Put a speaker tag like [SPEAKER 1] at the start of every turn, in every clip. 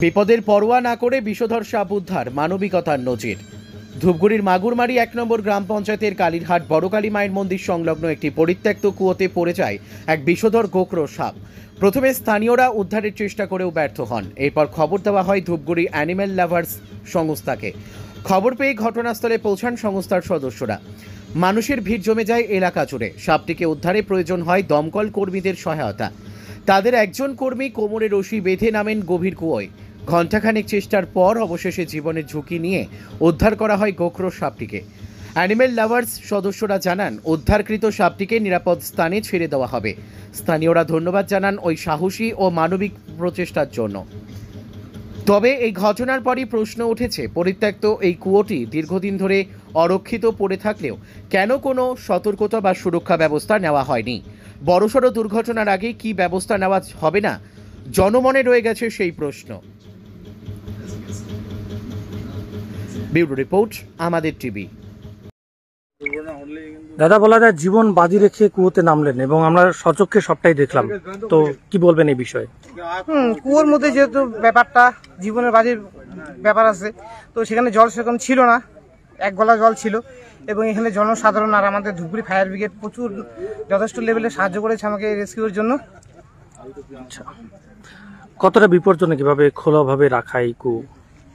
[SPEAKER 1] বিপদের পরোয়া না করে বিষধর সাপ উদ্ধার, মানবিকতার নজির। ধূপগুড়ির মাগুরমারি ১ নম্বর গ্রাম পঞ্চায়েতের কালীরহাট বড়কালী মায়ের মন্দির সংলগ্ন একটি পরিত্যক্ত কুয়োতে পড়ে যায় এক বিষধর গোখরো সাপ। প্রথমে স্থানীয়রা উদ্ধারের চেষ্টা করেও ব্যর্থ হন। এরপর খবর দেওয়া হয় ধূপগুড়ি অ্যানিম্যাল লাভার্স সংস্থাকে। খবর পেয়ে ঘটনাস্থলে পৌঁছান সংস্থার সদস্যরা। মানুষের ভিড় জমে যায় এলাকা জুড়ে। সাপটিকে উদ্ধারে প্রয়োজন হয় দমকল কর্মীদের সহায়তা। তাদের একজন কর্মী কোমরে রশি বেঁধে নামেন গভীর কুয়োয়। ঘণ্টাখানেক চেষ্টার পর অবশেষে জীবনের ঝুঁকি নিয়ে উদ্ধার করা হয় গোখরো সাপটিকে। অ্যানিম্যাল লাভার্স সদস্যরা জানান, উদ্ধারকৃত সাপটিকে নিরাপদ স্থানে ছেড়ে দেওয়া হবে। স্থানীয়রা ধন্যবাদ জানান ওই সাহসী ও মানবিক প্রচেষ্টার জন্য। তবে এই ঘটনার পরই প্রশ্ন উঠেছে, পরিত্যক্ত এই কুয়োটি দীর্ঘদিন ধরে অরক্ষিত পড়ে থাকলেও কেন কোনো সতর্কতা বা সুরক্ষা ব্যবস্থা নেওয়া হয়নি? বড়সড় দুর্ঘটনার আগে কি ব্যবস্থা নেওয়া হবে না? জনমনে রয়ে গেছে সেই প্রশ্ন। ব্যুরো রিপোর্ট, আমাদের টিভি।
[SPEAKER 2] দাদা, বলা যায় জীবন বাজি রেখে কুয়োতে নামলেন এবং আমরা সচক্ষে সবটাই দেখলাম, তো কি বলবেন এই বিষয়ে?
[SPEAKER 3] কুয়োর মধ্যে যেহেতু ব্যাপারটা জীবনের বাজির ব্যাপার আছে, তো সেখানে জল সেরকম ছিল না, এক গলা জল ছিল এবং এখানে জনসাধারণ আর আমাদের ধূপগুড়ি ফায়ার ব্রিগেড প্রচুর যথেষ্ট লেভেলে সাহায্য করেছে আমাকে রেস্কিউর জন্য।
[SPEAKER 2] আচ্ছা, কতটা বিপজ্জনক কিভাবে খোলাভাবে রাখা এই কুয়ো?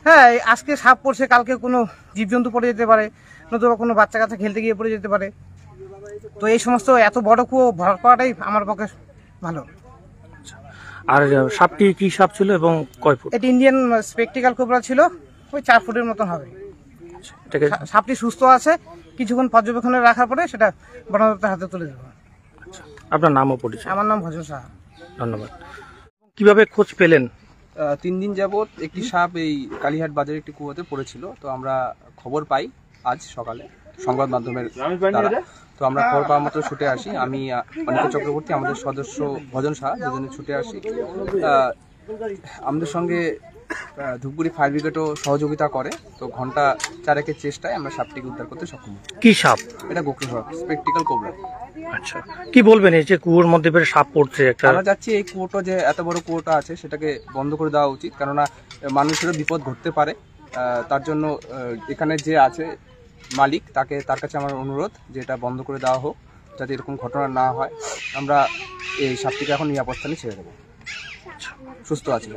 [SPEAKER 3] হ্যাঁ, আজকে সাপ পড়ছে, কালকে কোনো জীবজন্তু পড়ে যেতে পারে, নতুবা কোনো বাচ্চা কাচ্চা খেলতে গিয়ে পড়ে যেতে পারে। তো এই সমস্ত এত বড় কুয়ো ভর পাওয়াটাই আমার পক্ষে ভালো।
[SPEAKER 2] আর সাপটি কি সাপ ছিল এবং কয় ফুট?
[SPEAKER 3] এটি ইন্ডিয়ান স্পেকটিক্যাল কোবরা ছিল, ওই 4 ফুটের মতন হবে। সাপটি সুস্থ আছে, কিছুক্ষণ পর্যবেক্ষণে রাখার পরে সেটা বন দপ্তরের হাতে তুলে দেবো।
[SPEAKER 2] আপনার নাম ও পরিচয়?
[SPEAKER 3] আমার নাম ভজন সাহা।
[SPEAKER 2] ধন্যবাদ। কিভাবে খোঁজ পেলেন?
[SPEAKER 4] 3 দিন যাবত একটি সাপ এই কালীহাট বাজারে একটি কুয়োতে পড়েছিল। তো আমরা খবর পাই আজ সকালে সংবাদ মাধ্যমের দ্বারা। তো আমরা খবর পাওয়ার মতো ছুটে আসি। আমি অনিকা চক্রবর্তী, আমাদের সদস্য ভজন সাহা, দুজনে ছুটে আসি। আমাদের সঙ্গে ধূপগুড়ি ফায়ার ব্রিগেডও সহযোগিতা করে। তো ঘন্টা 4 চেষ্টায় আমরা সাপটিকে উদ্ধার করতে সক্ষম হই।
[SPEAKER 2] কি সাপ?
[SPEAKER 4] এটা গোখরো সাপ, স্পেকটিক্যাল কোবরা।
[SPEAKER 2] আচ্ছা, কি বলবেন এই যে কুয়োর মধ্যে বেশ সাপ পড়ছে?
[SPEAKER 4] আমরা চাচ্ছি এই কুয়োটা, যে এত বড় কুয়োটা আছে, সেটাকে বন্ধ করে দেওয়া উচিত, কেননা মানুষেরও বিপদ ঘটতে পারে। তার জন্য এখানে যে আছে মালিক, তার কাছে আমার অনুরোধ যে এটা বন্ধ করে দেওয়া হোক, যাতে এরকম ঘটনা না হয়। আমরা এই সাপটিকে এখন নিরাপদ স্থানে ছেড়ে দেবো। সুস্থ আছি।